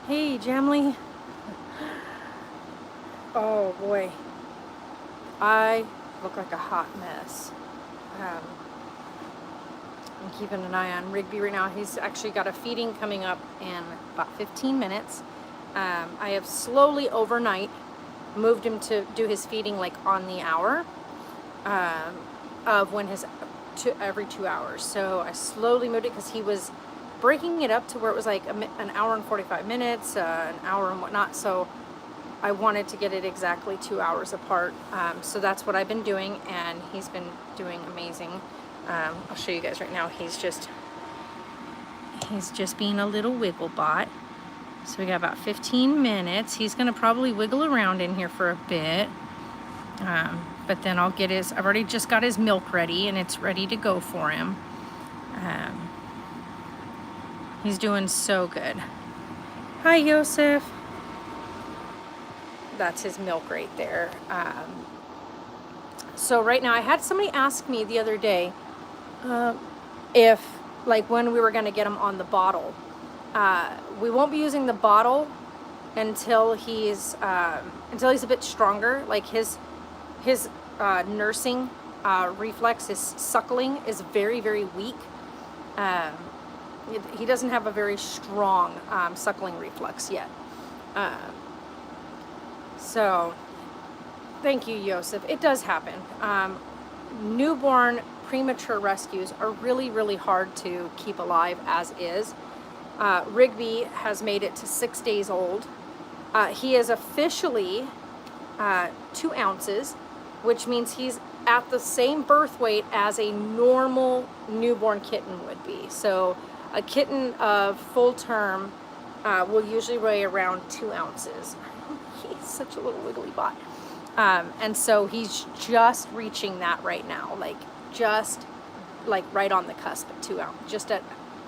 Hey, Jamley. Oh boy, I look like a hot mess. Um, I'm keeping an eye on Rigby right now. He's actually got a feeding coming up in about 15 minutes. I have slowly overnight moved him to do his feeding like on the hour um, of when his every 2 hours. So I slowly moved it because he was breaking it up to where it was like an hour and 45 minutes, an hour and whatnot. So I wanted to get it exactly 2 hours apart. So that's what I've been doing, and he's been doing amazing. I'll show you guys right now. He's just being a little wiggle bot. So we got about 15 minutes. He's gonna probably wiggle around in here for a bit. But then I've already just got his milk ready, and it's ready to go for him. He's doing so good. Hi, Yosef. That's his milk right there. So right now, I had somebody ask me the other day if, like, when we were going to get him on the bottle. We won't be using the bottle until he's a bit stronger. Like his nursing reflex, his suckling is very, very weak. He doesn't have a very strong suckling reflex yet. So thank you, Yosef. It does happen. Newborn premature rescues are really, really hard to keep alive as is. Rigby has made it to 6 days old. He is officially 2 ounces, which means he's at the same birth weight as a normal newborn kitten would be. So a kitten of full term will usually weigh around 2 ounces. He's such a little wiggly bot. And so he's just reaching that right now, just right on the cusp at 2 ounces,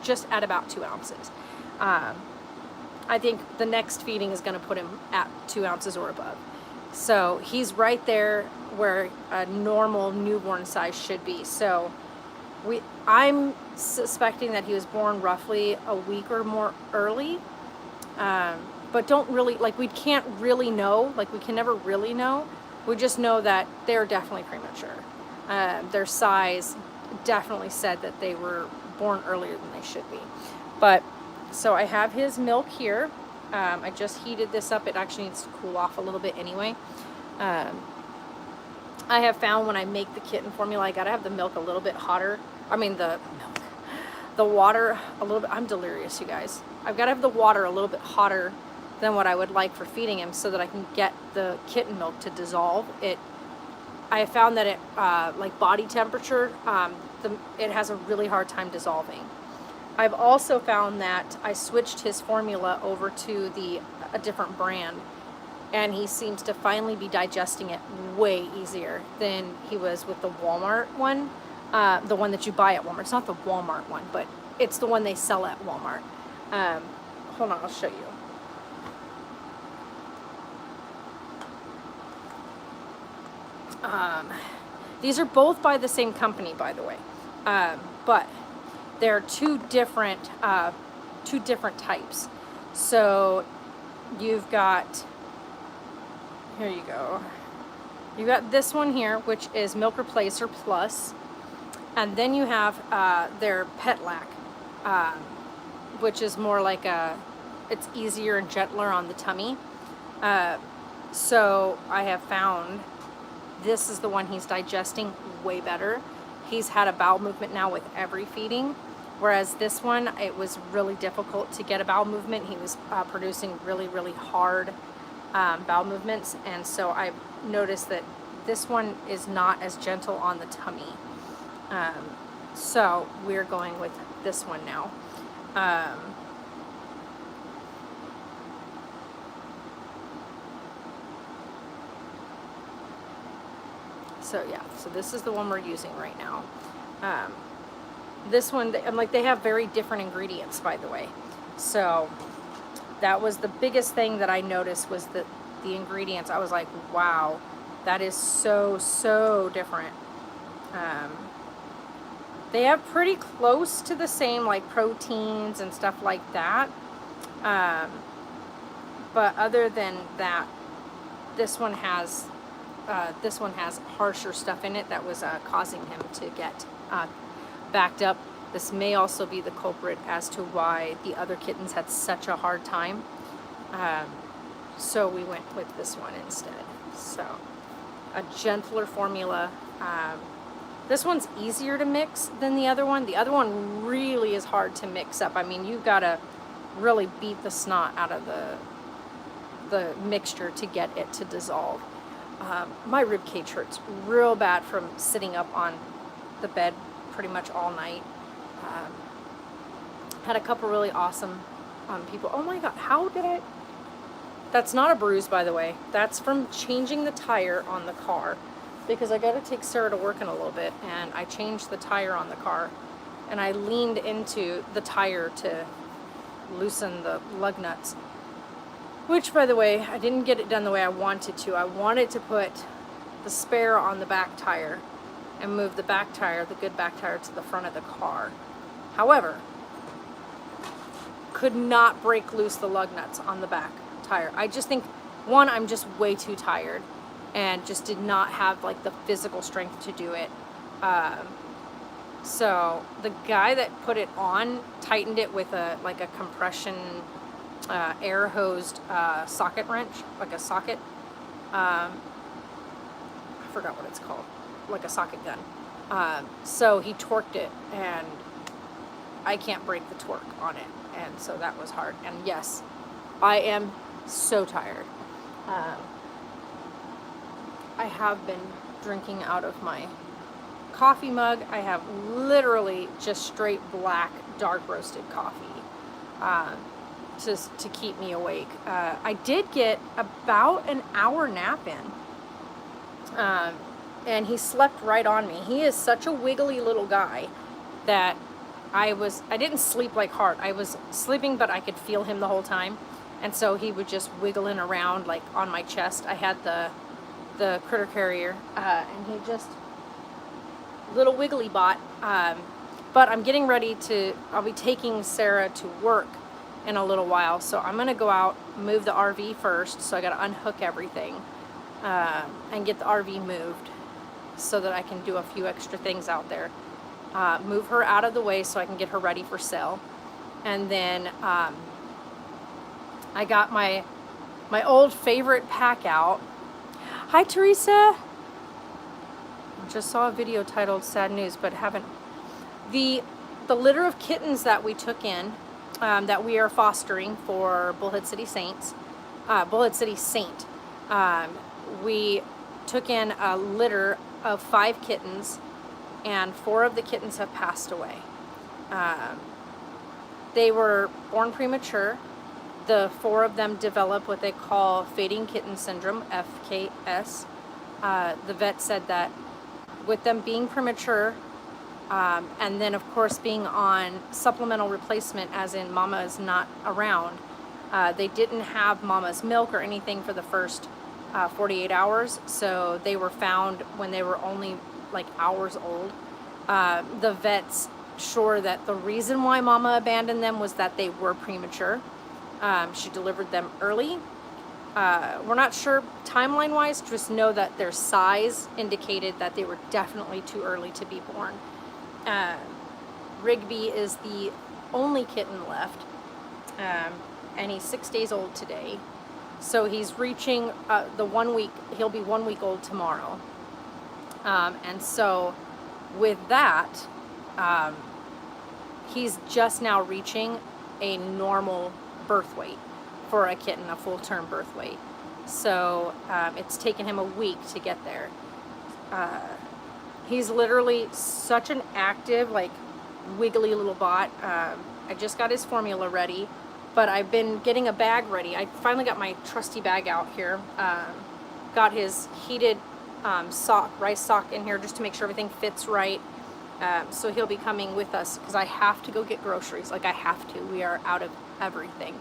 just at about 2 ounces. I think the next feeding is going to put him at 2 ounces or above. So he's right there where a normal newborn size should be. So I'm suspecting that he was born roughly a week or more early. But don't really, we can't really know, we can never really know. We just know that they're definitely premature. Their size definitely said that they were born earlier than they should be. But, so I have his milk here. I just heated this up. It actually needs to cool off a little bit anyway. I have found when I make the kitten formula, I gotta have the milk a little bit hotter. The water a little bit, I'm delirious, you guys. I've gotta have the water a little bit hotter than what I would like for feeding him so that I can get the kitten milk to dissolve. I have found that at body temperature, it has a really hard time dissolving. I've also found that I switched his formula over to a different brand, and he seems to finally be digesting it way easier than he was with the Walmart one, the one that you buy at Walmart. It's not the Walmart one, but it's the one they sell at Walmart. Hold on, I'll show you. These are both by the same company, by the way, but they're two different types. So you've got, here you go. You got this one here, which is Milk Replacer Plus, and then you have their Petlac, which is more like it's easier and gentler on the tummy. So I have found this is the one he's digesting way better. He's had a bowel movement now with every feeding, whereas this one, it was really difficult to get a bowel movement. He was producing really, really hard bowel movements, and so I noticed that this one is not as gentle on the tummy. So we're going with this one now. So yeah, so this is the one we're using right now. This one, they have very different ingredients, by the way. So that was the biggest thing that I noticed, was that the ingredients, I was like, wow, that is so, so different. They have pretty close to the same, proteins and stuff like that. But other than that, this one has harsher stuff in it that was causing him to get backed up. This may also be the culprit as to why the other kittens had such a hard time. So we went with this one instead. So a gentler formula. This one's easier to mix than the other one. The other one really is hard to mix up. I mean, you've got to really beat the snot out of the mixture to get it to dissolve. My rib cage hurts real bad from sitting up on the bed pretty much all night. Had a couple really awesome people. Oh my God, how did I? That's not a bruise, by the way. That's from changing the tire on the car, because I got to take Sarah to work in a little bit, and I changed the tire on the car, and I leaned into the tire to loosen the lug nuts. Which, by the way, I didn't get it done the way I wanted to. I wanted to put the spare on the back tire and move the back tire, the good back tire, to the front of the car. However, could not break loose the lug nuts on the back tire. I just think, one, I'm just way too tired and just did not have like the physical strength to do it. So the guy that put it on tightened it with a compression air hosed socket wrench, like a socket. I forgot what it's called, like a socket gun. So he torqued it, and I can't break the torque on it, and so that was hard. And yes, I am so tired. I have been drinking out of my coffee mug. I have literally just straight black, dark roasted coffee. To keep me awake. I did get about an hour nap in, and he slept right on me. He is such a wiggly little guy that I didn't sleep like hard. I was sleeping, but I could feel him the whole time, and so he would just wiggling around like on my chest. I had the critter carrier, and he just little wiggly bot. But I'm getting ready I'll be taking Sarah to work in a little while, so I'm gonna go out, move the RV first, so I gotta unhook everything and get the RV moved so that I can do a few extra things out there. Move her out of the way so I can get her ready for sale. And then I got my old favorite pack out. Hi, Teresa. Just saw a video titled Sad News, but haven't. The litter of kittens that we took in, that we are fostering for Bullhead City Saint. We took in a litter of 5 kittens, and 4 of the kittens have passed away. They were born premature. The 4 of them developed what they call fading kitten syndrome, FKS. The vet said that with them being premature, and then of course being on supplemental replacement, as in mama is not around, they didn't have mama's milk or anything for the first 48 hours, so they were found when they were only like hours old. The vet's sure that the reason why mama abandoned them was that they were premature. She delivered them early. We're not sure timeline wise, just know that their size indicated that they were definitely too early to be born. Rigby is the only kitten left, and he's 6 days old today. So he's reaching the 1 week, he'll be 1 week old tomorrow. And so with that, he's just now reaching a normal birth weight for a kitten, a full-term birth weight. So it's taken him a week to get there. He's literally such an active, like, wiggly little bot. I just got his formula ready, but I've been getting a bag ready. I finally got my trusty bag out here. Got his heated rice sock in here just to make sure everything fits right. So he'll be coming with us because I have to go get groceries. Like, I have to. We are out of everything.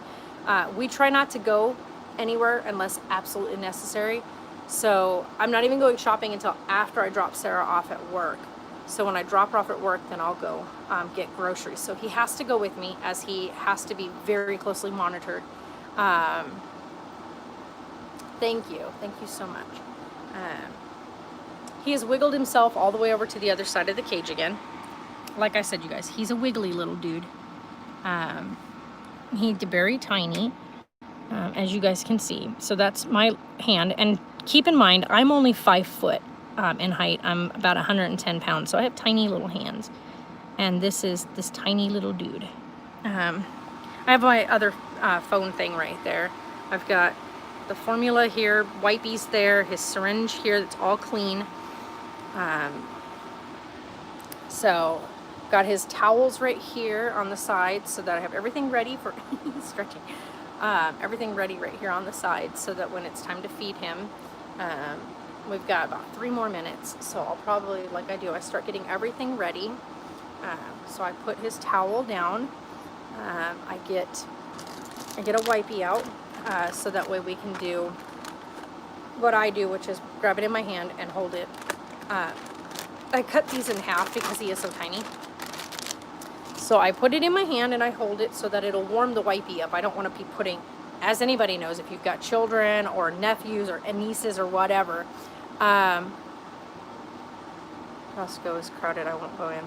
We try not to go anywhere unless absolutely necessary. So I'm not even going shopping until after I drop Sarah off at work. So when I drop her off at work, then I'll go get groceries. So he has to go with me, as he has to be very closely monitored. Thank you. Thank you so much. Um, he has wiggled himself all the way over to the other side of the cage again. Like I said, you guys, he's a wiggly little dude. He's very tiny, as you guys can see. So that's my hand. And keep in mind, I'm only 5 foot in height. I'm about 110 pounds. So I have tiny little hands. And this is this tiny little dude. I have my other phone thing right there. I've got the formula here, wipies there, his syringe here that's all clean. So got his towels right here on the side so that I have everything ready for stretching. Everything ready right here on the side so that when it's time to feed him, we've got about 3 more minutes. So I'll probably, like I do, I start getting everything ready. So I put his towel down. I get a wipey out so that way we can do what I do, which is grab it in my hand and hold it. I cut these in half because he is so tiny. So I put it in my hand and I hold it so that it'll warm the wipey up. I don't want to be putting, as anybody knows, if you've got children or nephews or nieces or whatever. Costco is crowded. I won't go in.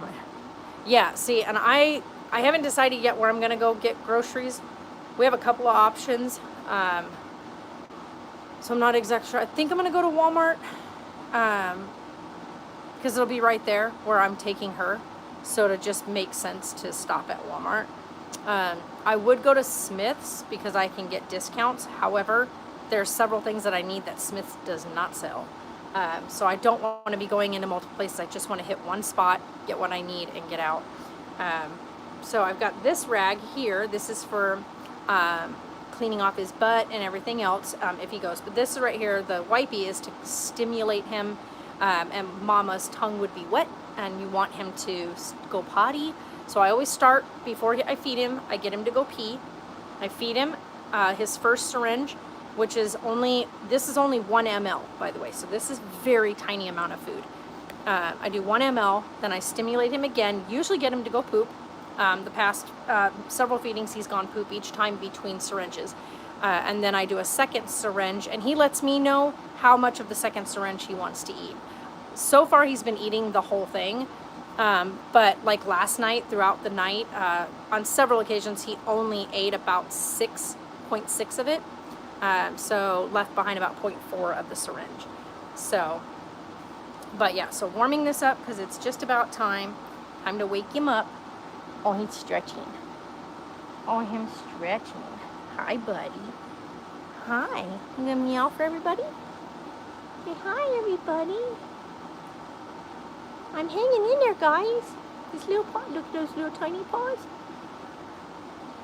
Yeah, see, and I haven't decided yet where I'm going to go get groceries. We have a couple of options. So I'm not exactly sure. I think I'm going to go to Walmart. Because it'll be right there where I'm taking her. So it just makes sense to stop at Walmart. I would go to Smith's because I can get discounts. However, there's several things that I need that Smith's does not sell. So I don't want to be going into multiple places. I just want to hit one spot, get what I need, and get out. So I've got this rag here. This is for cleaning off his butt and everything else if he goes. But this is right here, the wipey is to stimulate him. And mama's tongue would be wet and you want him to go potty. So I always start before I feed him. I get him to go pee. I feed him his first syringe, which is this is only 1 ml, by the way. So this is very tiny amount of food. I do 1 ml, then I stimulate him again, usually get him to go poop. The past several feedings, he's gone poop each time between syringes. And then I do a second syringe, and he lets me know how much of the second syringe he wants to eat. So far, he's been eating the whole thing. But like last night, throughout the night, on several occasions, he only ate about 6.6 of it. So left behind about 0.4 of the syringe. So, but yeah, so warming this up because it's just about time to wake him up. Oh, he's stretching. Oh, him stretching. Hi, buddy. Hi. You gonna meow for everybody? Say hi, everybody. I'm hanging in there, guys. His little paw. Look at those little tiny paws.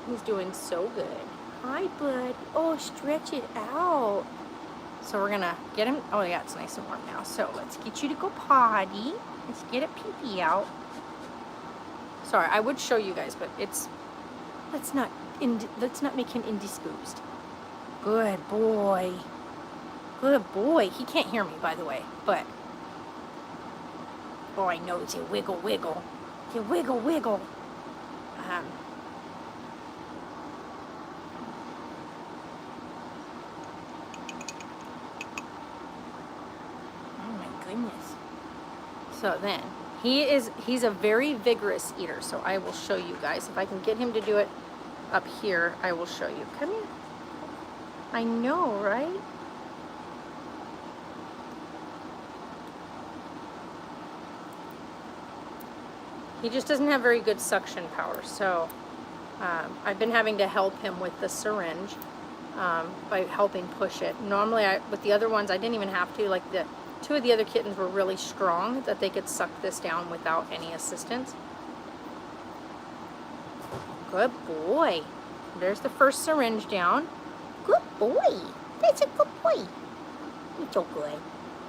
He's doing so good. Hi, bud. Oh, stretch it out. So we're gonna get him. Oh, yeah, it's nice and warm now. So let's get you to go potty. Let's get a pee-pee out. Sorry, I would show you guys, but let's not make him indisposed. Good boy. Good boy. He can't hear me, by the way, but oh, I know you wiggle, wiggle. You wiggle, wiggle. Oh my goodness. So then he's a very vigorous eater, so I will show you guys. If I can get him to do it up here, I will show you. Come here. I know, right? He just doesn't have very good suction power, so I've been having to help him with the syringe by helping push it. Normally, with the other ones, I didn't even have to. Like two of the other kittens were really strong that they could suck this down without any assistance. Good boy. There's the first syringe down. Good boy. That's a good boy. You're so good.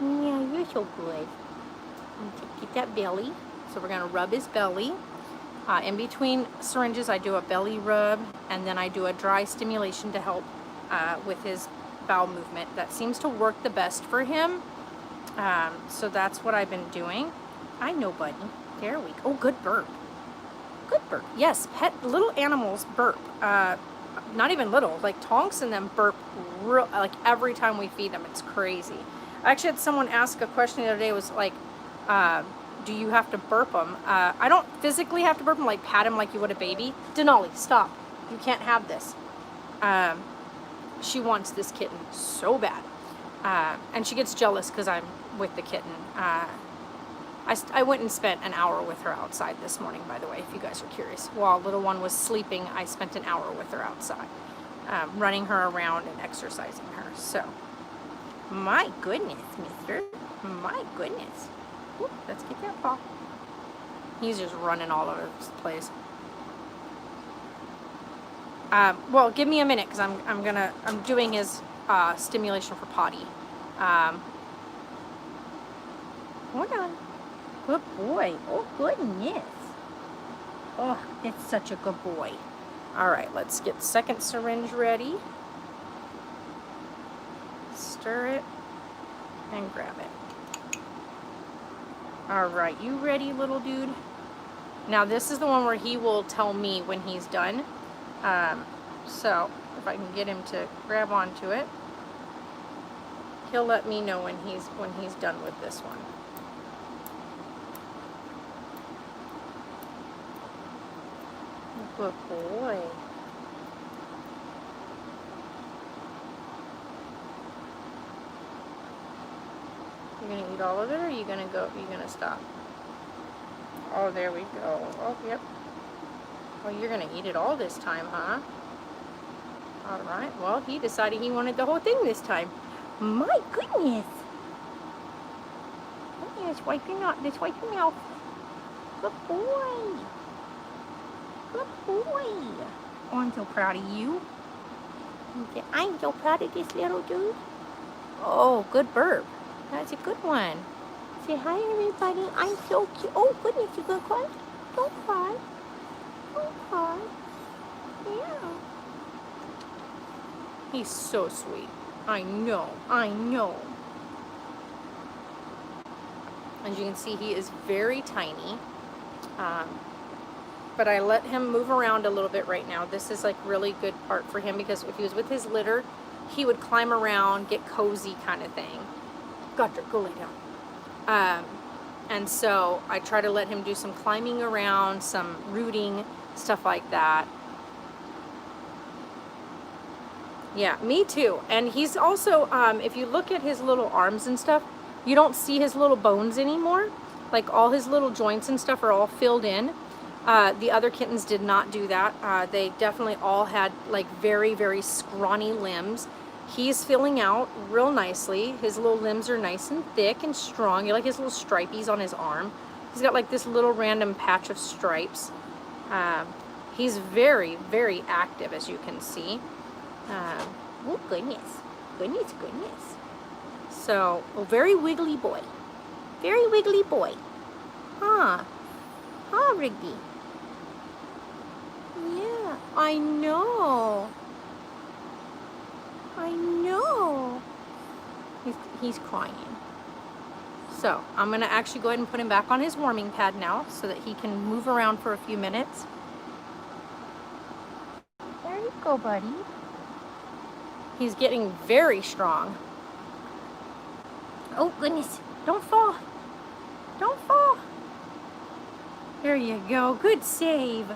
Yeah, you're so good. Get that belly. So we're going to rub his belly. In between syringes, I do a belly rub, and then I do a dry stimulation to help with his bowel movement. That seems to work the best for him. So that's what I've been doing. I know, buddy. There we go. Oh, good burp. Good burp. Yes, little animals burp. not even little, like Tonks and them burp real, like every time we feed them. It's crazy. I actually had someone ask a question the other day, was like, do you have to burp them? I don't physically have to burp them, like pat him like you would a baby. Denali, stop. You can't have this. She wants this kitten so bad. And she gets jealous because I'm with the kitten. I went and spent an hour with her outside this morning, by the way, if you guys are curious. While little one was sleeping, I spent an hour with her outside, running her around and exercising her. So, my goodness, mister. My goodness. Ooh, let's get that paw. He's just running all over this place. Well, give me a minute, because I'm doing his stimulation for potty. Hold on. Good boy. Oh, goodness. Oh, it's such a good boy. All right, let's get second syringe ready. Stir it and grab it. All right, you ready, little dude? Now, this is the one where he will tell me when he's done. So, if I can get him to grab onto it, he'll let me know when he's done with this one. Good boy. You're gonna eat all of it, or are you gonna stop? Oh, there we go. Oh, yep. Well, you're gonna eat it all this time, huh? All right. Well, he decided he wanted the whole thing this time. My goodness. Oh, yes, wipe your mouth. Good boy. Good boy. Oh, I'm so proud of you. I'm so proud of this little dude. Oh, good burp. That's a good one. Say hi, everybody. I'm so cute. Oh, goodness, you gonna cry? Don't cry. Don't cry. Yeah. He's so sweet. I know. As you can see, he is very tiny. But I let him move around a little bit right now. This is like really good part for him, because if he was with his litter, he would climb around, get cozy kind of thing. Gotcha, go lay down. And so I try to let him do some climbing around, some rooting, stuff like that. Yeah, me too. And he's also, if you look at his little arms and stuff, you don't see his little bones anymore. Like all his little joints and stuff are all filled in. The other kittens did not do that. They definitely all had like very, very scrawny limbs. He's filling out real nicely. His little limbs are nice and thick and strong. You like his little stripies on his arm. He's got like this little random patch of stripes. He's very, very active, as you can see. Oh, goodness. Goodness. So, a very wiggly boy. Very wiggly boy. Huh, Rigby? Yeah, I know. He's crying. So, I'm going to actually go ahead and put him back on his warming pad now so that he can move around for a few minutes. There you go, buddy. He's getting very strong. Oh, goodness. Don't fall. Don't fall. There you go. Good save.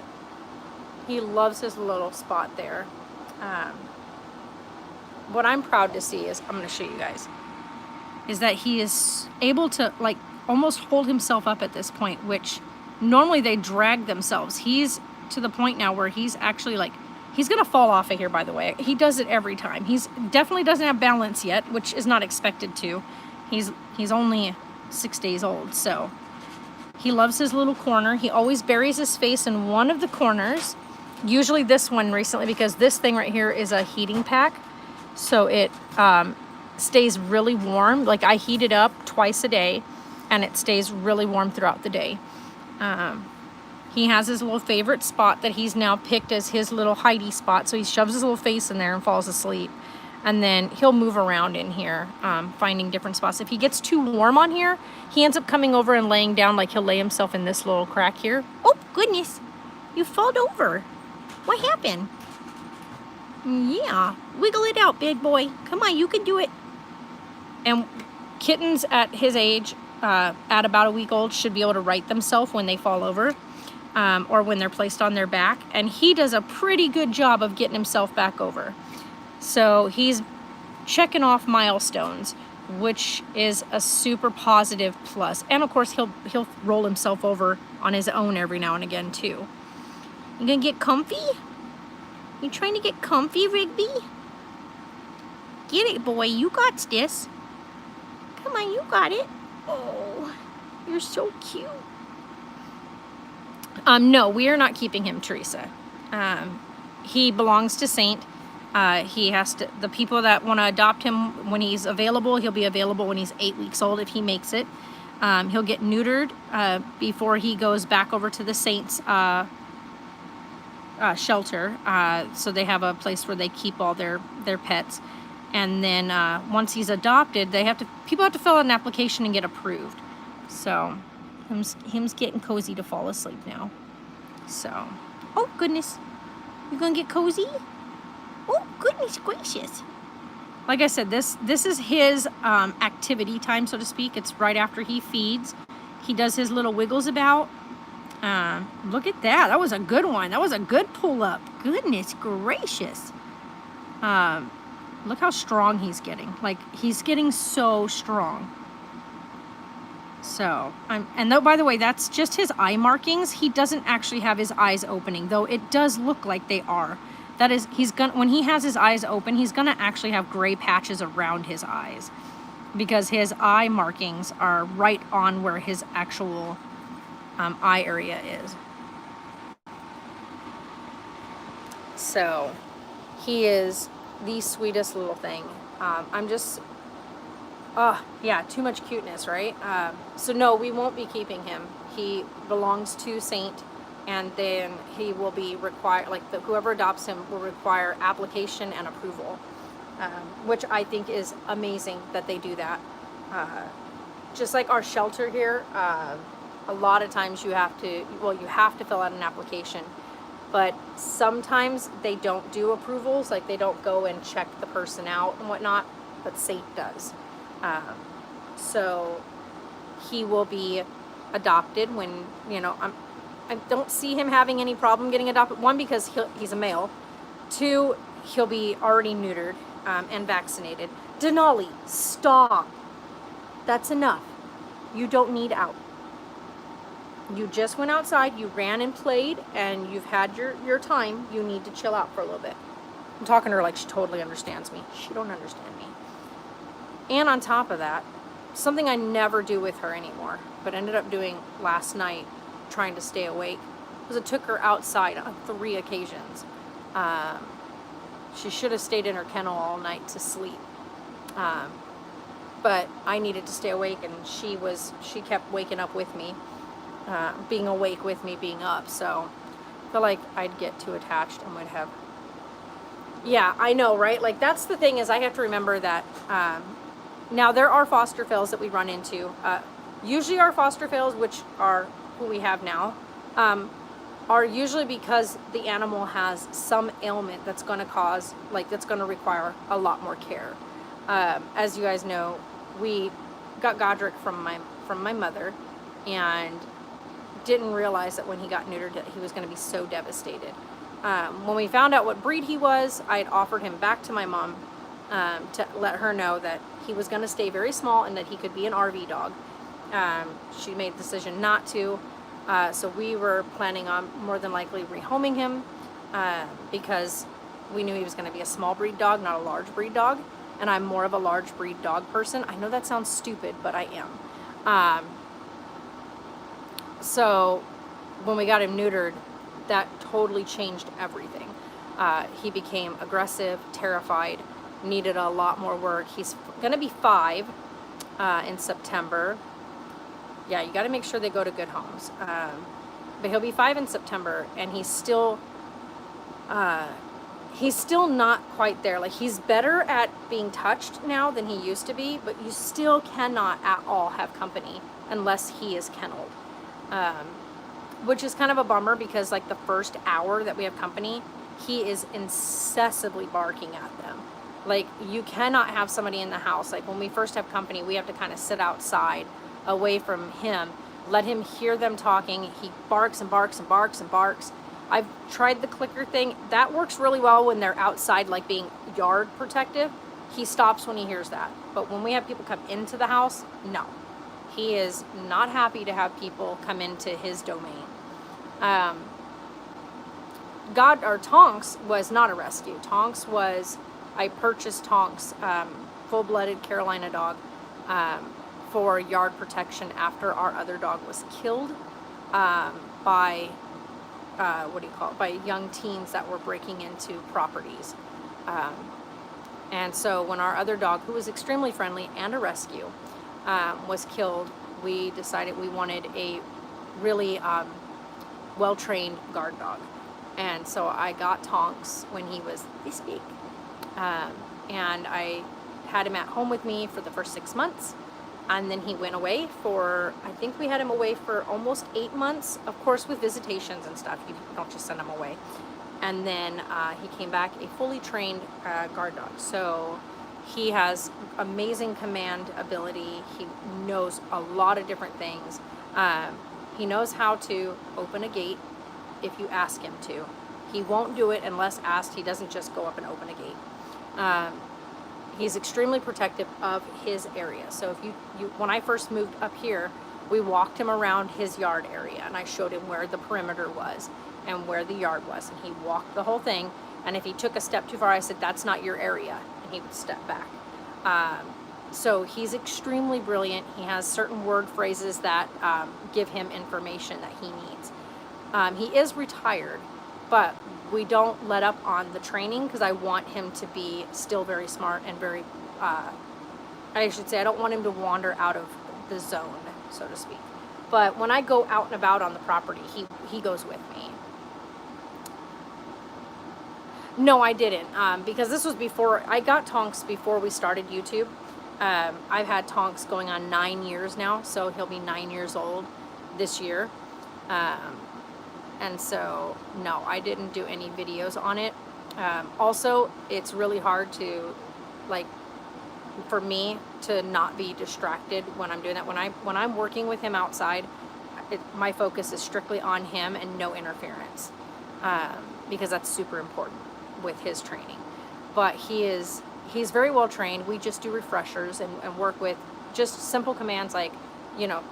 He loves his little spot there. What I'm proud to see is, I'm going to show you guys, is that he is able to like almost hold himself up at this point, which normally they drag themselves. He's to the point now where he's actually like, he's going to fall off of here, by the way. He does it every time. He's definitely doesn't have balance yet, which is not expected to. He's only 6 days old, so he loves his little corner. He always buries his face in one of the corners, usually this one recently, because this thing right here is a heating pack, so it stays really warm. Like I heat it up twice a day, and it stays really warm throughout the day. He has his little favorite spot that he's now picked as his little hidey spot, so he shoves his little face in there and falls asleep. And then he'll move around in here, finding different spots. If he gets too warm on here, he ends up coming over and laying down, like he'll lay himself in this little crack here. Oh, goodness. You fell over. What happened? Yeah, wiggle it out, big boy. Come on, you can do it. And kittens at his age, at about a week old, should be able to right themselves when they fall over, or when they're placed on their back. And he does a pretty good job of getting himself back over. So he's checking off milestones, which is a super positive plus. And of course, he'll roll himself over on his own every now and again too. You gonna get comfy? You trying to get comfy, Rigby? Get it, boy. You got this. Come on, you got it. Oh, you're so cute. No, we are not keeping him, Teresa. He belongs to Saint. He has to, the people that want to adopt him when he's available, he'll be available when he's 8 weeks old if he makes it. He'll get neutered before he goes back over to the Saints shelter. So they have a place where they keep all their pets. And then once he's adopted, people have to fill out an application and get approved. So him's getting cozy to fall asleep now. So, oh goodness, you gonna get cozy? Oh goodness gracious! Like I said, this is his activity time, so to speak. It's right after he feeds. He does his little wiggles about. Look at that. That was a good one. That was a good pull up. Goodness gracious. Look how strong he's getting. Like, he's getting so strong. So, and though, by the way, that's just his eye markings. He doesn't actually have his eyes opening, though it does look like they are. That is, when he has his eyes open, he's gonna actually have gray patches around his eyes because his eye markings are right on where his actual eye area is. So, he is the sweetest little thing. Yeah, too much cuteness, right? So no, we won't be keeping him. He belongs to Saint, and then he will be required, like whoever adopts him will require application and approval, which I think is amazing that they do that. Just like our shelter here, a lot of times you have to fill out an application, but sometimes they don't do approvals, like they don't go and check the person out and whatnot, but Saint does. So he will be adopted when, I don't see him having any problem getting adopted. One, because he's a male. Two, he'll be already neutered and vaccinated. Denali, stop. That's enough. You don't need out. You just went outside, you ran and played, and you've had your time. You need to chill out for a little bit. I'm talking to her like she totally understands me. She don't understand me. And on top of that, something I never do with her anymore, but ended up doing last night, trying to stay awake, was I took her outside on 3 occasions. She should have stayed in her kennel all night to sleep. But I needed to stay awake, and she kept waking up with me, being awake with me, being up. So I feel like I'd get too attached and would have. Yeah, I know, right? Like, that's the thing, is I have to remember that. Now, there are foster fails that we run into. Usually our foster fails, which are who we have now, are usually because the animal has some ailment that's going to cause, that's going to require a lot more care. As you guys know, we got Godric from my mother, and didn't realize that when he got neutered that he was going to be so devastated. When we found out what breed he was, I had offered him back to my mom to let her know that he was going to stay very small and that he could be an RV dog. She made the decision not to, so we were planning on more than likely rehoming him because we knew he was going to be a small breed dog, not a large breed dog, and I'm more of a large breed dog person. I know that sounds stupid, but I am. So when we got him neutered, that totally changed everything. He became aggressive, terrified, needed a lot more work. He's going to be 5 in September. Yeah, you got to make sure they go to good homes. But he'll be 5 in September, and he's still not quite there. Like, he's better at being touched now than he used to be, but you still cannot at all have company unless he is kenneled. Which is kind of a bummer, because like the first hour that we have company, he is incessantly barking at them. Like, you cannot have somebody in the house. Like, when we first have company, we have to kind of sit outside away from him, let him hear them talking. He barks and barks and barks and barks. I've tried the clicker thing. That works really well when they're outside, like being yard protective. He stops when he hears that. But when we have people come into the house, no. He is not happy to have people come into his domain. Tonks was not a rescue. Tonks was, I purchased Tonks, full-blooded Carolina dog, for yard protection after our other dog was killed by, by young teens that were breaking into properties. And so when our other dog, who was extremely friendly and a rescue, was killed, we decided we wanted a really well-trained guard dog. And so I got Tonks when he was this big. And I had him at home with me for the first 6 months. And then he went away for, I think we had him away for almost 8 months. Of course, with visitations and stuff, you don't just send him away. And then he came back a fully trained guard dog. So he has amazing command ability. He knows a lot of different things. He knows how to open a gate if you ask him to. He won't do it unless asked. He doesn't just go up and open a gate. He's extremely protective of his area. So if when I first moved up here, we walked him around his yard area, and I showed him where the perimeter was and where the yard was, and he walked the whole thing. And if he took a step too far, I said, "That's not your area," and he would step back. So he's extremely brilliant. He has certain word phrases that give him information that he needs. He is retired, but we don't let up on the training because I want him to be still very smart and very, I don't want him to wander out of the zone, so to speak. But when I go out and about on the property, he goes with me. No, I didn't, because this was before, I got Tonks before we started YouTube. I've had Tonks going on 9 years now, so he'll be 9 years old this year. And so, no, I didn't do any videos on it. Also, it's really hard to, like, for me to not be distracted when I'm doing that. When I'm working with him outside, my focus is strictly on him and no interference, because that's super important with his training. But he's very well trained. We just do refreshers and work with just simple commands like,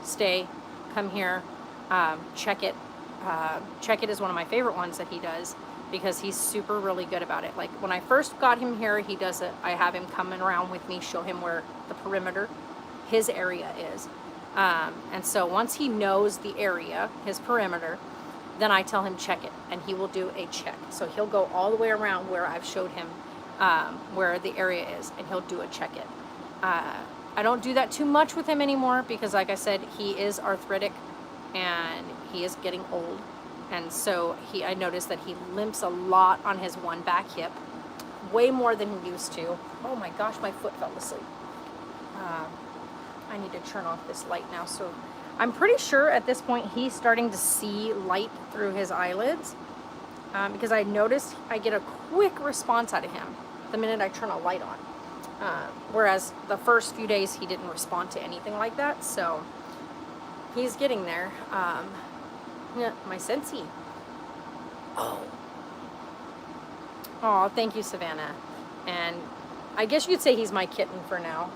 stay, come here, check it. Check it is one of my favorite ones that he does because he's really good about it. Like when I first got him here, he does it. I have him coming around with me, show him where the perimeter, his area is. And so once he knows the area, his perimeter, then I tell him check it, and he will do a check. So he'll go all the way around where I've showed him where the area is, and he'll do a check it. I don't do that too much with him anymore because, like I said, he is arthritic and he is getting old. And so I noticed that he limps a lot on his one back hip, way more than he used to. Oh my gosh, my foot fell asleep. I need to turn off this light now. So I'm pretty sure at this point he's starting to see light through his eyelids, because I noticed I get a quick response out of him the minute I turn a light on. Whereas the first few days he didn't respond to anything like that. So he's getting there. Yeah, my Scentsy. Oh, thank you, Savannah. And I guess you could say he's my kitten for now,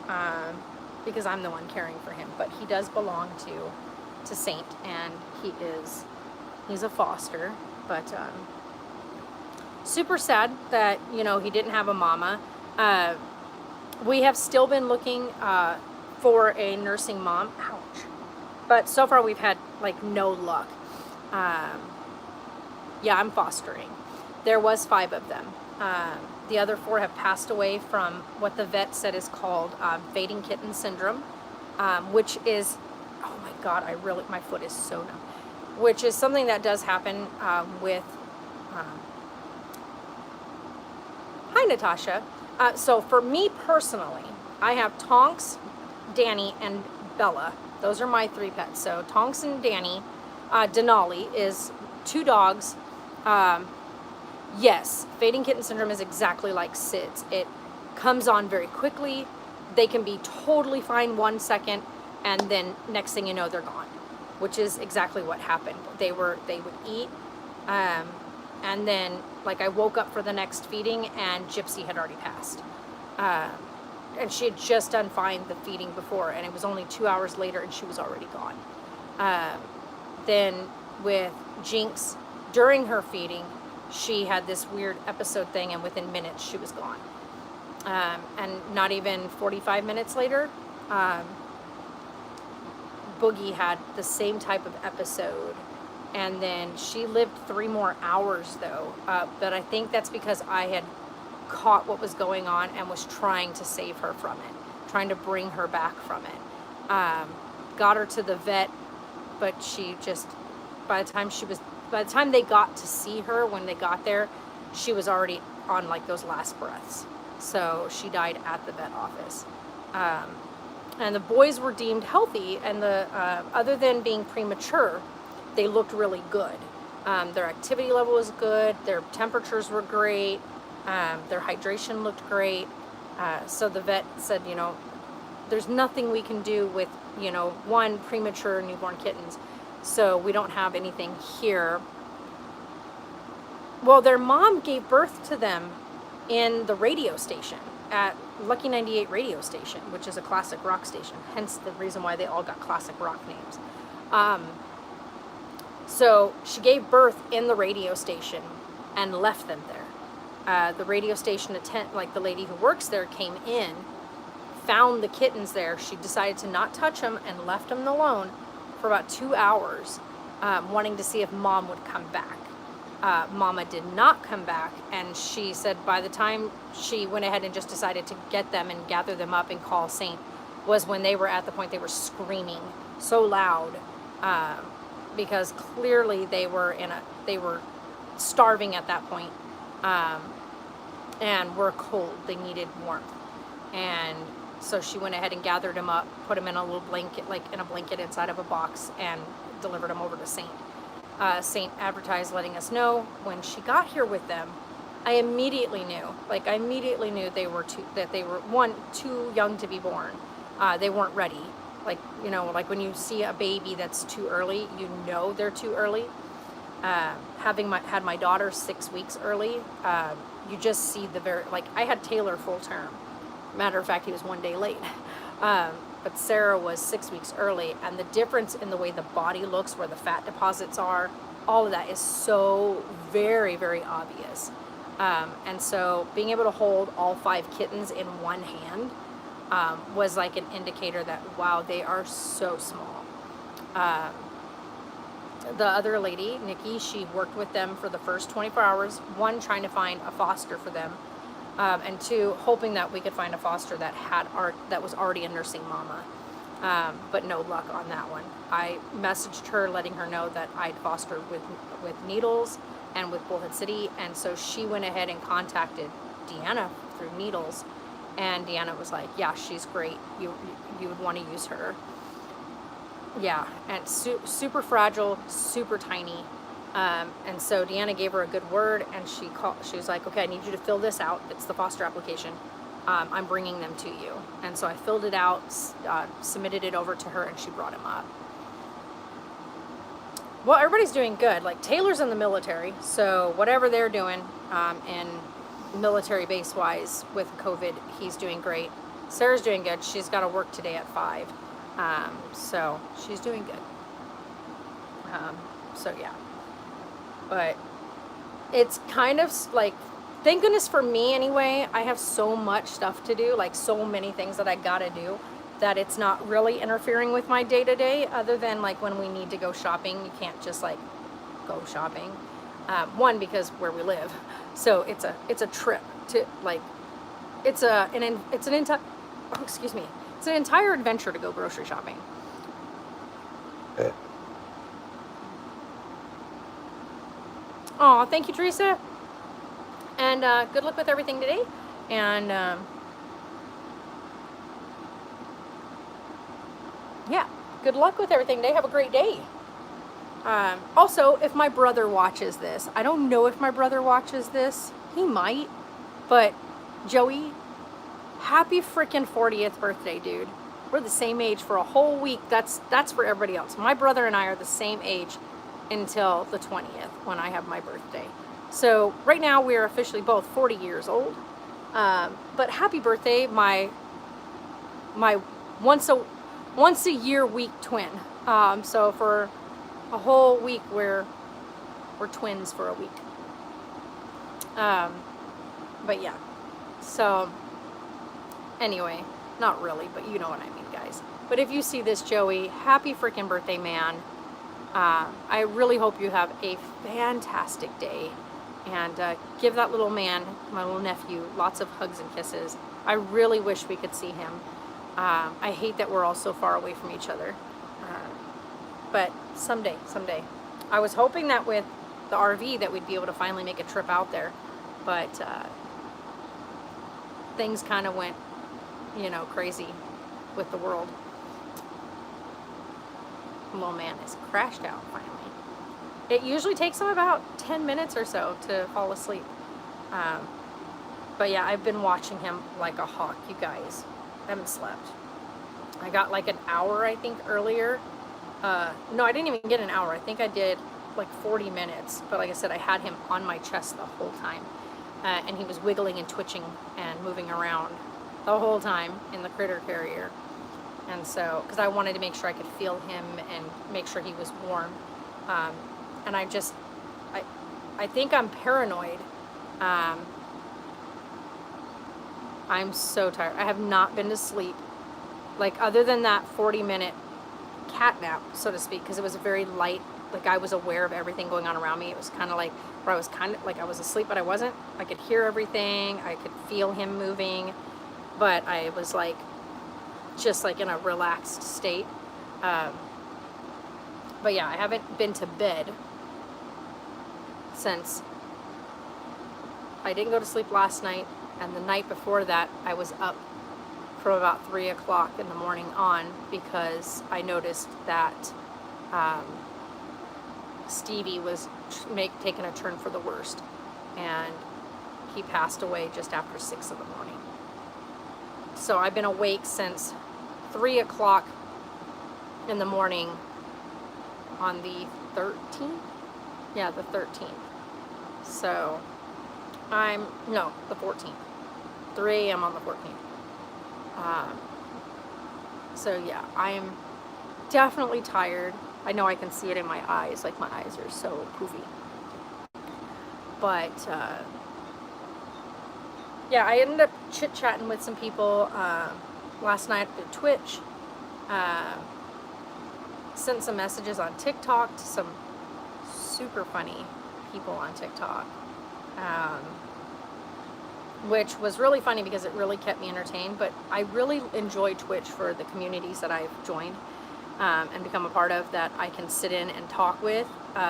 because I'm the one caring for him. But he does belong to Saint, and he's a foster. But super sad that he didn't have a mama. We have still been looking for a nursing mom. Ouch. But so far we've had no luck. Yeah, I'm fostering. There was 5 of them. The other 4 have passed away from what the vet said is called fading kitten syndrome, which is, oh my God, my foot is so numb, which is something that does happen with, hi Natasha. So for me personally, I have Tonks, Danny, and Bella. Those are my 3 pets. So Tonks and Danny. Denali is 2 dogs. Yes, fading kitten syndrome is exactly like SIDS. It comes on very quickly. They can be totally fine 1 second, and then next thing you know, they're gone, which is exactly what happened. They would eat, and then like I woke up for the next feeding, and Gypsy had already passed, and she had just done fine the feeding before, and it was only 2 hours later, and she was already gone. Then with Jinx, during her feeding, she had this weird episode thing, and within minutes she was gone. And not even 45 minutes later, Boogie had the same type of episode, and then she lived 3 more hours though. But I think that's because I had caught what was going on and was trying to save her from it, trying to bring her back from it. Got her to the vet, but she just, by the time they got to see her, when they got there, she was already on like those last breaths. So she died at the vet office. And the boys were deemed healthy, and other than being premature, they looked really good. Their activity level was good, their temperatures were great, their hydration looked great. So the vet said, you know, there's nothing we can do with, you know, 1, premature newborn kittens. So we don't have anything here. Well, their mom gave birth to them in the radio station at Lucky 98 radio station, which is a classic rock station, hence the reason why they all got classic rock names. So she gave birth in the radio station and left them there. The radio station like the lady who works there, came in, found the kittens there. She decided to not touch them and left them alone for about 2 hours, wanting to see if Mom would come back. Mama did not come back, and she said by the time she went ahead and just decided to get them and gather them up and call Saint, was when they were at the point they were screaming so loud, because clearly they were starving at that point, and were cold. They needed warmth. And so she went ahead and gathered them up, put them in a little blanket, like in a blanket inside of a box, and delivered them over to Saint. Saint advertised letting us know when she got here with them. I immediately knew they were too young to be born. They weren't ready. Like, you know, like when you see a baby that's too early, you know they're too early. Having had my daughter 6 weeks early, you just see I had Taylor full term. Matter of fact, he was 1 day late. But Sarah was 6 weeks early, and the difference in the way the body looks, where the fat deposits are, all of that is so very, very obvious. And so being able to hold all 5 kittens in one hand was like an indicator that, wow, they are so small. The other lady, Nikki, she worked with them for the first 24 hours, 1, trying to find a foster for them, and 2, hoping that we could find a foster that was already a nursing mama, but no luck on that one. I messaged her letting her know that I'd fostered with Needles and with Bullhead City, and so she went ahead and contacted Deanna through Needles, and Deanna was like, yeah, she's great, you would want to use her. Yeah, and super fragile, super tiny. And so Deanna gave her a good word, and she was like, okay, I need you to fill this out. It's the foster application. I'm bringing them to you. And so I filled it out, submitted it over to her, and she brought him up. Well, everybody's doing good. Like, Taylor's in the military, so whatever they're doing in military base wise with COVID, he's doing great. Sarah's doing good. She's got to work today at 5. So she's doing good. So yeah. But it's kind of like, thank goodness for me anyway, I have so much stuff to do, like so many things that I gotta do, that it's not really interfering with my day-to-day, other than like when we need to go shopping. You can't just like go shopping. 1, because where we live, so it's a trip to like, it's an entire adventure to go grocery shopping. Oh, thank you, Teresa. And good luck with everything today. And yeah, good luck with everything today. Have a great day. Also, if my brother watches this, I don't know if my brother watches this. He might. But Joey, happy freaking 40th birthday, dude. We're the same age for a whole week. That's for everybody else. My brother and I are the same age until the 20th when I have my birthday. So right now we're officially both 40 years old. But happy birthday, my once a year week twin. So for a whole week we're twins for a week. But yeah. So anyway, not really, but you know what I mean, guys. But if you see this, Joey, happy freaking birthday, man. I really hope you have a fantastic day. And give that little man, my little nephew, lots of hugs and kisses. I really wish we could see him. I hate that we're all so far away from each other. But someday. I was hoping that with the RV that we'd be able to finally make a trip out there. But things kind of went, crazy with the world. The little man is crashed out finally. It usually takes him about 10 minutes or so to fall asleep. But yeah, I've been watching him like a hawk, you guys. I haven't slept. I got like an hour, I think, earlier. No, I didn't even get an hour. I think I did like 40 minutes. But like I said, I had him on my chest the whole time. And he was wiggling and twitching and moving around the whole time in the critter carrier. And so, because I wanted to make sure I could feel him and make sure he was warm. And I think I'm paranoid. I'm so tired. I have not been to sleep. Like, other than that 40-minute cat nap, so to speak, because it was very light. Like, I was aware of everything going on around me. It was kind of like, where I was kind of like I was asleep, but I wasn't. I could hear everything. I could feel him moving. But I was like, just like in a relaxed state. But yeah, I haven't been to bed since I didn't go to sleep last night, and the night before that I was up from about 3 o'clock in the morning on because I noticed that Stevie was taking a turn for the worst, and he passed away just after 6 in the morning. So I've been awake since 3 o'clock in the morning on the 13th? Yeah, the 13th. So the 14th. 3 a.m. on the 14th. So yeah, I'm definitely tired. I know I can see it in my eyes, like my eyes are so poofy. But yeah, I ended up chit-chatting with some people last night at Twitch. Sent some messages on TikTok to some super funny people on TikTok. Which was really funny because it really kept me entertained. But I really enjoy Twitch for the communities that I've joined and become a part of, that I can sit in and talk with,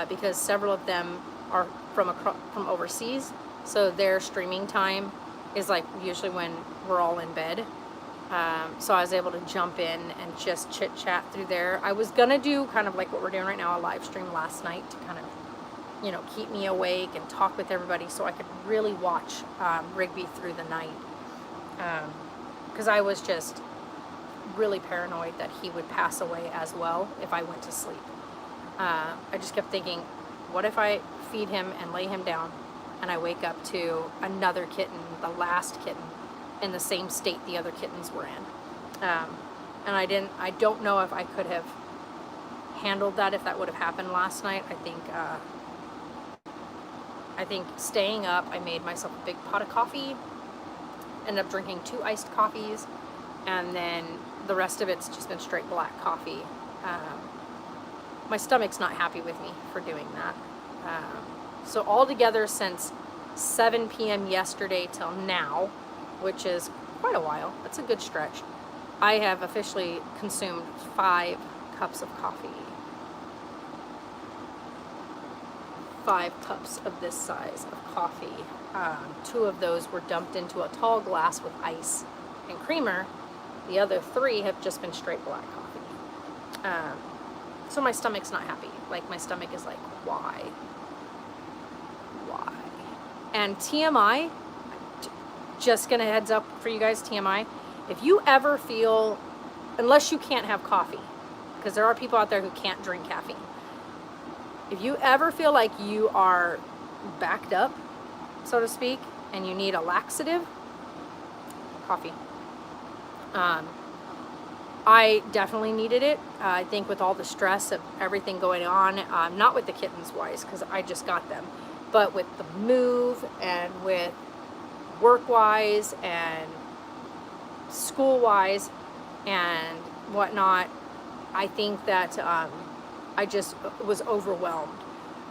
because several of them are from overseas, so their streaming time is like usually when we're all in bed. So I was able to jump in and just chit chat through there. I was gonna do kind of like what we're doing right now, a live stream last night to kind of, keep me awake and talk with everybody so I could really watch Rigby through the night. Because I was just really paranoid that he would pass away as well if I went to sleep. I just kept thinking, what if I feed him and lay him down and I wake up to another kitten, the last kitten, in the same state the other kittens were in. And I don't know if I could have handled that if that would have happened last night. I think staying up, I made myself a big pot of coffee, ended up drinking 2 iced coffees, and then the rest of it's just been straight black coffee. My stomach's not happy with me for doing that. So altogether, since 7 p.m. yesterday till now, which is quite a while, that's a good stretch, I have officially consumed 5 cups of coffee. 5 cups of this size of coffee. 2 of those were dumped into a tall glass with ice and creamer. The other 3 have just been straight black coffee. So my stomach's not happy. Like, my stomach is like, why? Why? And TMI, just gonna heads up for you guys, TMI, if you ever feel, unless you can't have coffee, because there are people out there who can't drink caffeine. If you ever feel like you are backed up, so to speak, and you need a laxative, coffee. I definitely needed it. I think with all the stress of everything going on, not with the kittens wise, because I just got them, but with the move and with work wise and school wise and whatnot, I think that I just was overwhelmed.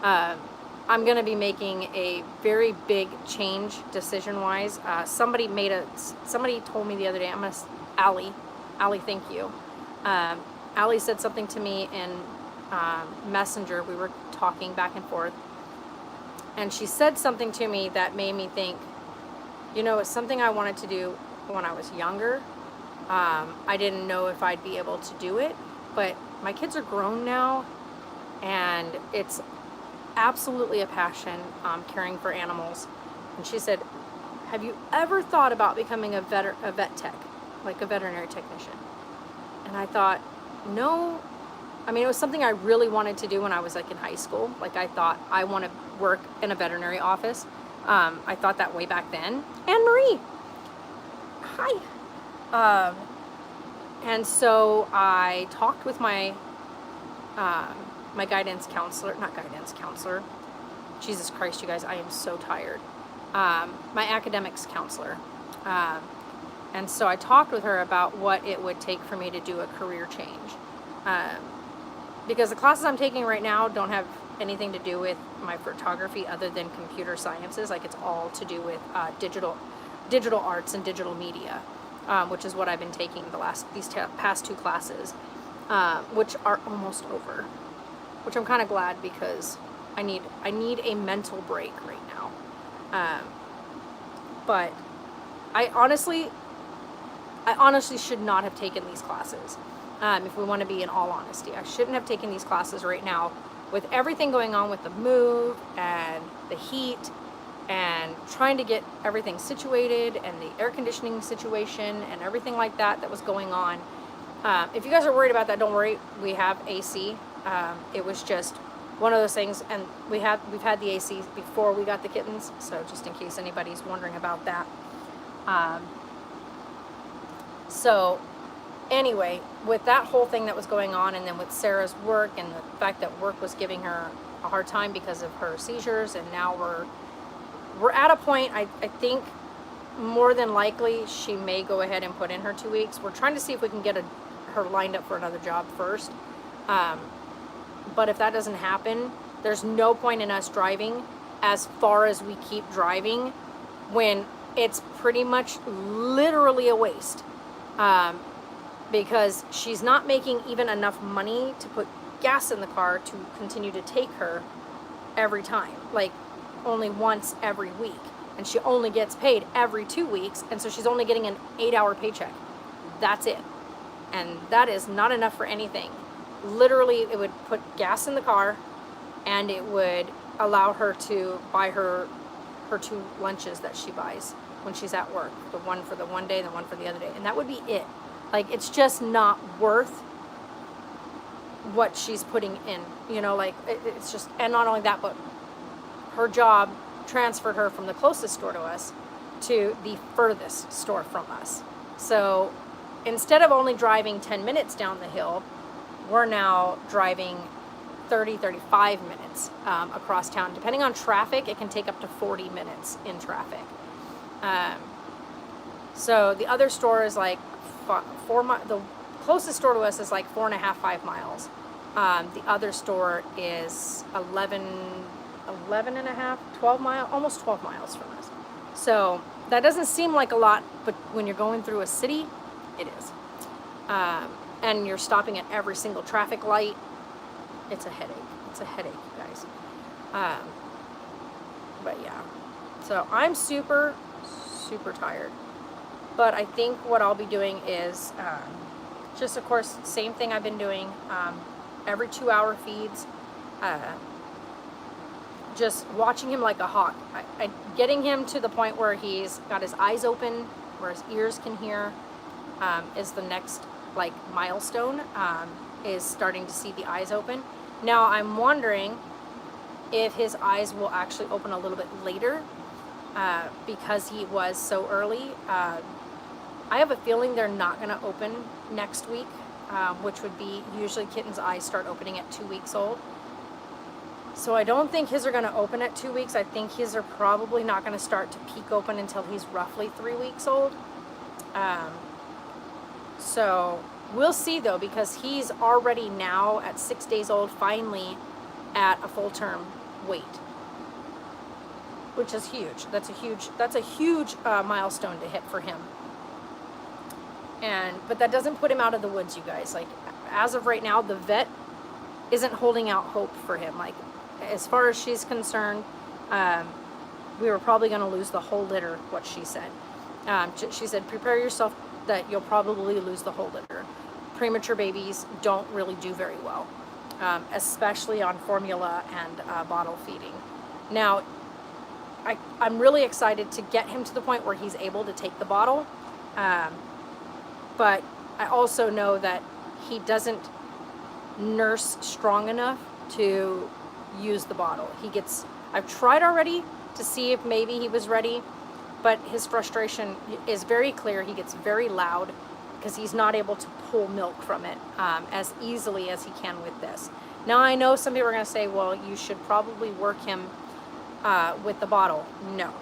I'm going to be making a very big change decision wise. Somebody told me the other day, Allie, thank you. Allie said something to me in Messenger. We were talking back and forth, and she said something to me that made me think, you know, it's something I wanted to do when I was younger. I didn't know if I'd be able to do it, but my kids are grown now, and it's absolutely a passion, caring for animals. And she said, have you ever thought about becoming a vet tech, like a veterinary technician? And I thought, no. I mean, it was something I really wanted to do when I was like in high school. Like, I thought I want to work in a veterinary office. I thought that way back then. Anne Marie, hi. And so I talked with my my guidance counselor, not guidance counselor. Jesus Christ, you guys, I am so tired. My academics counselor. And so I talked with her about what it would take for me to do a career change. Because the classes I'm taking right now don't have anything to do with my photography other than computer sciences. Like, it's all to do with digital arts and digital media, which is what I've been taking these past 2 classes, which are almost over. Which I'm kind of glad, because I need a mental break right now. But I honestly should not have taken these classes. If we want to be in all honesty, I shouldn't have taken these classes right now with everything going on with the move and the heat and trying to get everything situated and the air conditioning situation and everything like that was going on. If you guys are worried about that, don't worry. We have AC. It was just one of those things, and we've had the AC before we got the kittens, so just in case anybody's wondering about that. So anyway, with that whole thing that was going on, and then with Sarah's work and the fact that work was giving her a hard time because of her seizures, and now we're at a point, I think more than likely she may go ahead and put in her 2 weeks. We're trying to see if we can get her lined up for another job first. But if that doesn't happen, there's no point in us driving as far as we keep driving when it's pretty much literally a waste. Because she's not making even enough money to put gas in the car to continue to take her every time, like only once every week. And she only gets paid every 2 weeks, and so she's only getting an 8-hour paycheck. That's it. And that is not enough for anything. Literally, it would put gas in the car, and it would allow her to buy her 2 lunches that she buys when she's at work. The one for the one day, the one for the other day. And that would be it. Like, it's just not worth what she's putting in. You know, like, it's just, and not only that, but her job transferred her from the closest store to us to the furthest store from us. So instead of only driving 10 minutes down the hill, we're now driving 35 minutes across town. Depending on traffic, it can take up to 40 minutes in traffic. So the other store is like the closest store to us is like 4.5, 5 miles. The other store is 11 and a half, 12 miles, almost 12 miles from us. So that doesn't seem like a lot, but when you're going through a city, it is. And you're stopping at every single traffic light. It's a headache. It's a headache, you guys. But yeah, so I'm super, super tired. But I think what I'll be doing is just, of course, same thing I've been doing. every 2-hour feeds, just watching him like a hawk. Getting him to the point where he's got his eyes open, where his ears can hear, is the next like milestone, is starting to see the eyes open. Now I'm wondering if his eyes will actually open a little bit later, because he was so early. I have a feeling they're not going to open next week, which would be usually kittens' eyes start opening at 2 weeks old. So I don't think his are going to open at 2 weeks. I think his are probably not going to start to peak open until he's roughly 3 weeks old. So we'll see though, because he's already now at 6 days old, finally at a full term weight, which is huge. That's a huge milestone to hit for him. But that doesn't put him out of the woods, you guys. Like, as of right now, the vet isn't holding out hope for him. Like, as far as she's concerned, we were probably going to lose the whole litter, what she said. She said, prepare yourself that you'll probably lose the whole litter. Premature babies don't really do very well, especially on formula and bottle feeding. Now, I'm really excited to get him to the point where he's able to take the bottle. But I also know that he doesn't nurse strong enough to use the bottle. I've tried already to see if maybe he was ready, but his frustration is very clear. He gets very loud because he's not able to pull milk from it as easily as he can with this. Now, I know some people are going to say, well, you should probably work him with the bottle. No,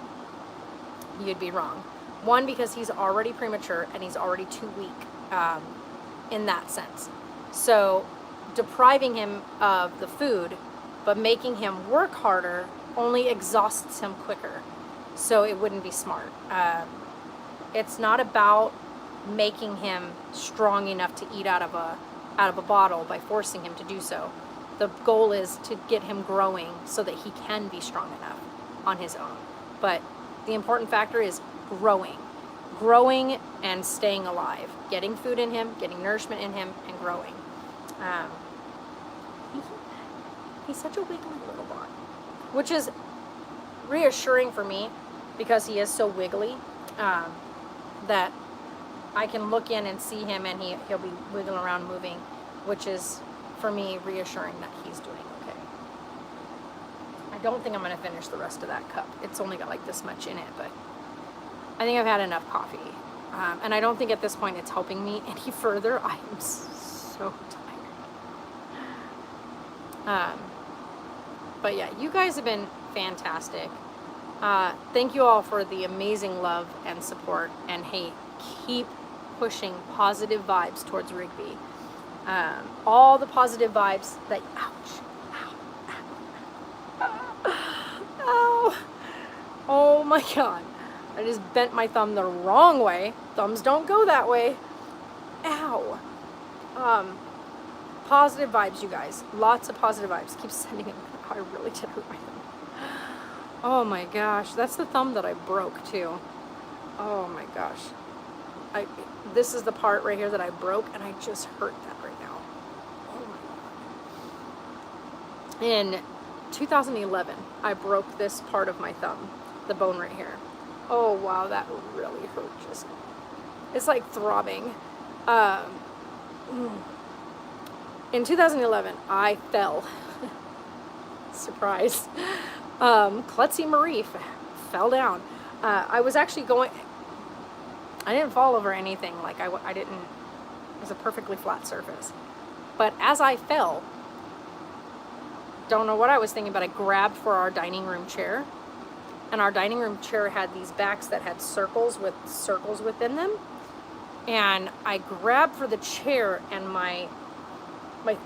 you'd be wrong. One, because he's already premature and he's already too weak in that sense. So depriving him of the food, but making him work harder, only exhausts him quicker. So it wouldn't be smart. It's not about making him strong enough to eat out of a bottle by forcing him to do so. The goal is to get him growing so that he can be strong enough on his own. But the important factor is growing and staying alive, getting food in him, getting nourishment in him, and growing. He's such a wiggly little boy, which is reassuring for me because he is so wiggly, that I can look in and see him and he'll be wiggling around, moving, which is for me reassuring that he's doing okay. I don't think I'm going to finish the rest of that cup. It's only got like this much in it, but I think I've had enough coffee. And I don't think at this point it's helping me any further. I am so tired. But yeah, you guys have been fantastic. Thank you all for the amazing love and support. And hey, keep pushing positive vibes towards Rigby. All the positive vibes that, ouch, ow, oh my God. I just bent my thumb the wrong way. Thumbs don't go that way. Ow. Positive vibes, you guys. Lots of positive vibes. Keep sending it. I really did hurt my thumb. Oh my gosh. That's the thumb that I broke too. Oh my gosh. This is the part right here that I broke, and I just hurt that right now. Oh my God. In 2011, I broke this part of my thumb. The bone right here. Oh wow, that really hurt. It's like throbbing. In 2011, I fell. Surprise. Klutzy Marie fell down. I was actually I didn't fall over anything. Like I didn't. It was a perfectly flat surface. But as I fell, don't know what I was thinking, but I grabbed for our dining room chair. And our dining room chair had these backs that had circles within them. And I grabbed for the chair, and my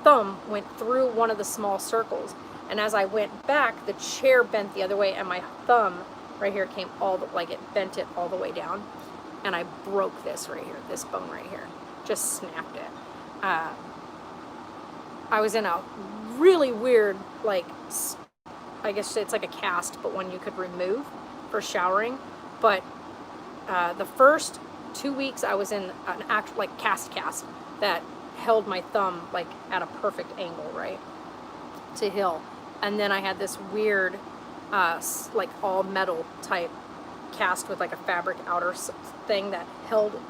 thumb went through one of the small circles. And as I went back, the chair bent the other way, and my thumb right here came it bent it all the way down. And I broke this right here, this bone right here. Just snapped it. I was in a really weird, I guess it's like a cast, but one you could remove for showering. But the first 2 weeks I was in an cast that held my thumb like at a perfect angle, right, to hill. And then I had this weird, like all metal type cast with like a fabric outer thing that held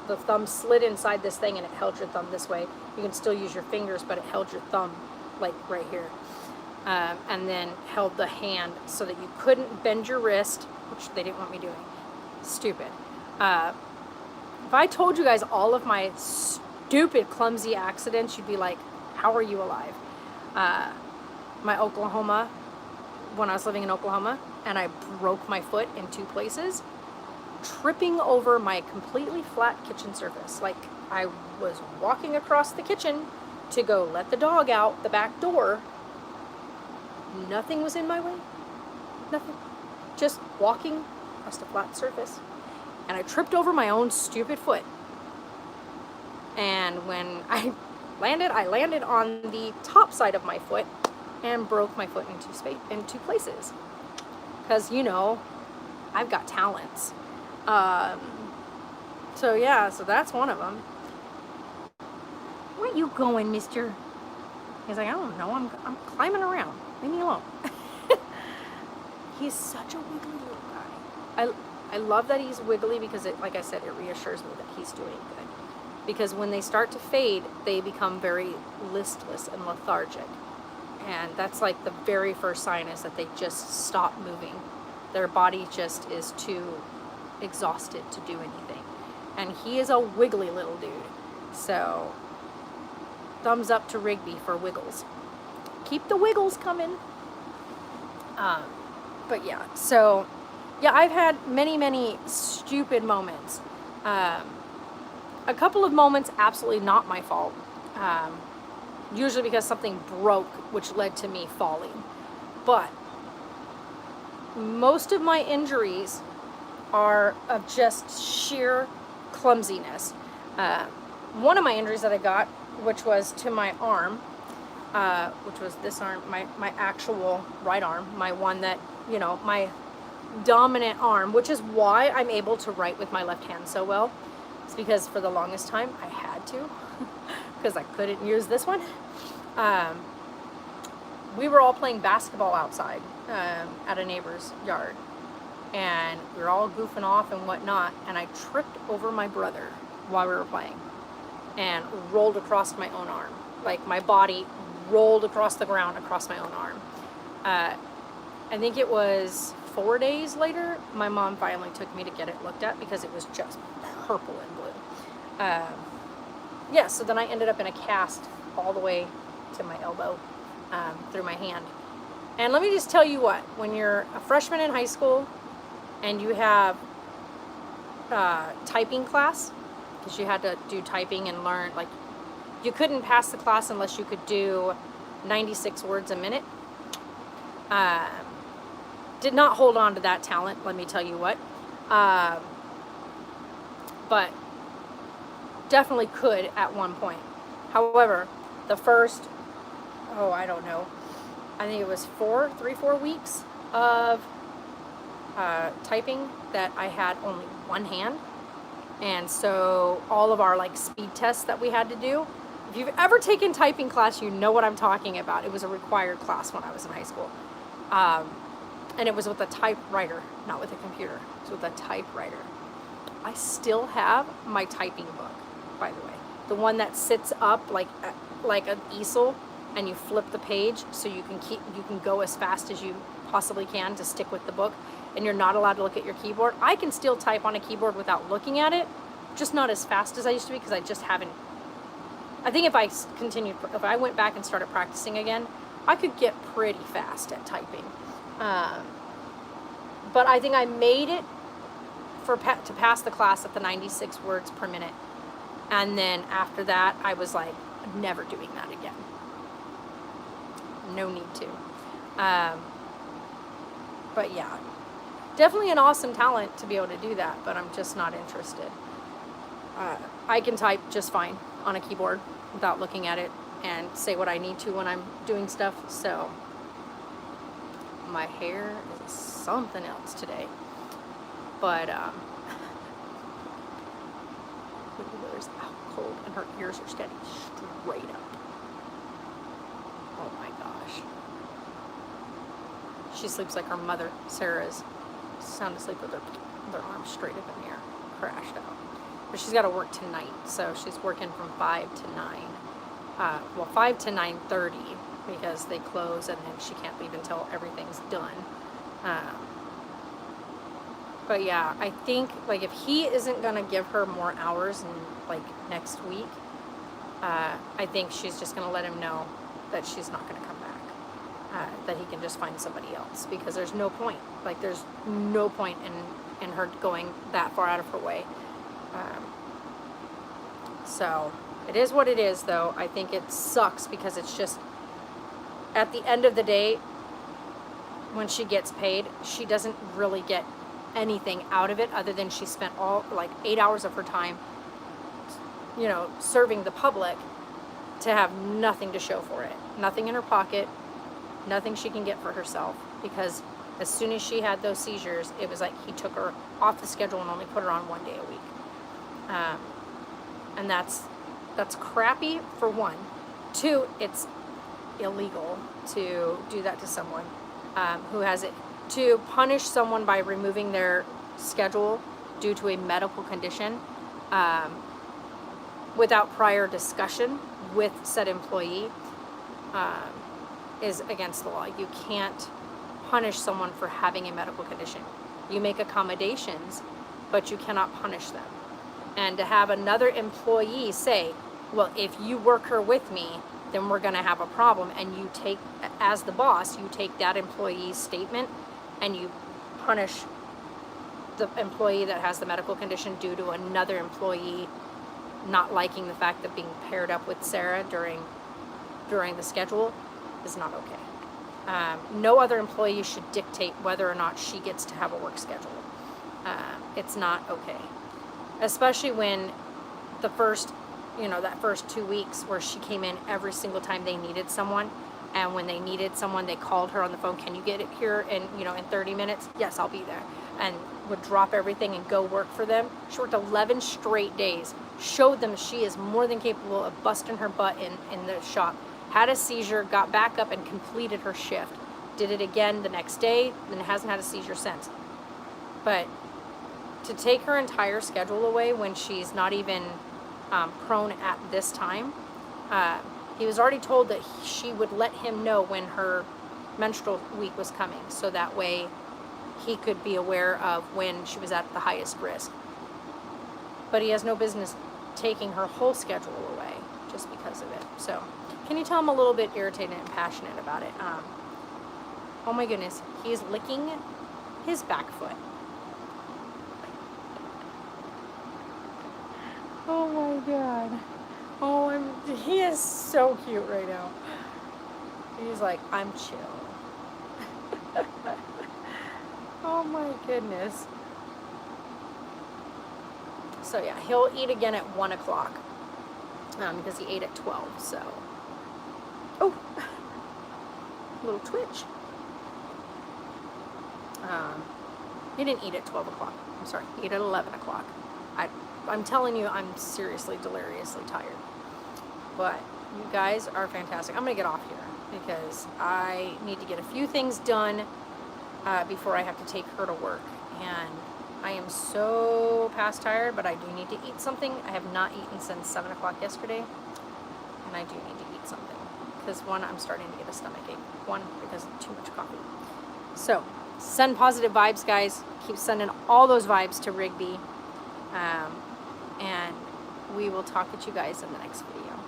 the thumb, slid inside this thing, and it held your thumb this way. You can still use your fingers, but it held your thumb like right here. And then held the hand so that you couldn't bend your wrist, which they didn't want me doing. Stupid. If I told you guys all of my stupid, clumsy accidents, you'd be like, how are you alive? My Oklahoma, when I was living in Oklahoma, and I broke my foot in 2 places, tripping over my completely flat kitchen surface. Like, I was walking across the kitchen to go let the dog out the back door. Nothing was in my way. Nothing. Just walking across a flat surface. And I tripped over my own stupid foot. And when I landed on the top side of my foot and broke my foot in 2 places. Because, you know, I've got talents. So yeah, so that's one of them. Where you going, mister? He's like, I don't know, I'm climbing around. Leave me alone. He's such a wiggly little guy. I love that he's wiggly because it, like I said, it reassures me that he's doing good. Because when they start to fade, they become very listless and lethargic. And that's like the very first sign, is that they just stop moving. Their body just is too exhausted to do anything. And he is a wiggly little dude. So, thumbs up to Rigby for wiggles. Keep the wiggles coming. But yeah, so, yeah, I've had many, many stupid moments. A couple of moments absolutely not my fault. Usually because something broke, which led to me falling. But most of my injuries are of just sheer clumsiness. One of my injuries that I got, which was to my arm, which was this arm, my actual right arm, my one that, you know, my dominant arm, which is why I'm able to write with my left hand so well. It's because for the longest time I had to, because I couldn't use this one. We were all playing basketball outside at a neighbor's yard, and we were all goofing off and whatnot, and I tripped over my brother while we were playing and rolled across my own arm. Like, my body rolled across the ground across my own arm. I think it was 4 days later, my mom finally took me to get it looked at because it was just purple and blue. Yeah, so then I ended up in a cast all the way to my elbow through my hand. And let me just tell you what, when you're a freshman in high school and you have typing class, because you had to do typing and learn, like, you couldn't pass the class unless you could do 96 words a minute. Did not hold on to that talent, let me tell you what. But definitely could at one point. However, the first, I don't know, I think it was 3-4 weeks of typing that I had only one hand. And so all of our like speed tests that we had to do, if you've ever taken typing class, you know what I'm talking about. It was a required class when I was in high school. And it was with a typewriter, not with a computer. It was with a typewriter. I still have my typing book, by the way. The one that sits up like an easel, and you flip the page so you can go as fast as you possibly can to stick with the book, and you're not allowed to look at your keyboard. I can still type on a keyboard without looking at it, just not as fast as I used to be, because I just haven't. I think if I went back and started practicing again, I could get pretty fast at typing. But I think I made it to pass the class at the 96 words per minute. And then after that, I was like, never doing that again. No need to. But yeah, definitely an awesome talent to be able to do that, but I'm just not interested. I can type just fine on a keyboard without looking at it and say what I need to when I'm doing stuff. So my hair is something else today. But is out cold and her ears are standing straight up. Oh my gosh. She sleeps like her mother. Sarah's sound asleep with her arms straight up in the air, crashed out. But she's got to work tonight, so she's working from 5 to 9. 5 to 9:30 because they close, and then she can't leave until everything's done. But yeah, I think like if he isn't gonna give her more hours in like next week, I think she's just gonna let him know that she's not gonna come back. That he can just find somebody else, because there's no point. Like there's no point in her going that far out of her way. So it is what it is, though. I think it sucks because it's just, at the end of the day, when she gets paid, she doesn't really get anything out of it other than she spent all like 8 hours of her time, you know, serving the public, to have nothing to show for it. Nothing in her pocket, nothing she can get for herself, because as soon as she had those seizures, it was like he took her off the schedule and only put her on 1 day a week. And that's crappy, for one. Two, it's illegal to do that to someone who has it. To punish someone by removing their schedule due to a medical condition without prior discussion with said employee is against the law. You can't punish someone for having a medical condition. You make accommodations, but you cannot punish them. And to have another employee say, well, if you work her with me, then we're going to have a problem, and you take, as the boss, you take that employee's statement and you punish the employee that has the medical condition due to another employee not liking the fact that being paired up with Sarah during the schedule is not okay. No other employee should dictate whether or not she gets to have a work schedule. It's not okay. Especially when the first, that first 2 weeks where she came in every single time they needed someone. And when they needed someone, they called her on the phone. Can you get it here in 30 minutes? Yes, I'll be there. And would drop everything and go work for them. She worked 11 straight days. Showed them she is more than capable of busting her butt in the shop. Had a seizure, got back up and completed her shift. Did it again the next day, and hasn't had a seizure since. But to take her entire schedule away when she's not even prone at this time, he was already told that she would let him know when her menstrual week was coming, so that way he could be aware of when she was at the highest risk. But he has no business taking her whole schedule away just because of it. So, can you tell I'm a little bit irritated and passionate about it? Oh my goodness, he's licking his back foot. Oh my god. He is so cute right now. He's like, I'm chill. Oh my goodness. So yeah, he'll eat again at 1 o'clock. Because he ate at 12, so. Oh, little twitch. He didn't eat at 12 o'clock. I'm sorry, he ate at 11 o'clock. I'm telling you, I'm seriously deliriously tired. But you guys are fantastic. I'm going to get off here because I need to get a few things done before I have to take her to work. And I am so past tired, but I do need to eat something. I have not eaten since 7 o'clock yesterday. And I do need to eat something. Because one, I'm starting to get a stomach ache. One, because of too much coffee. So, send positive vibes, guys. Keep sending all those vibes to Rigby. And we will talk at you guys in the next video.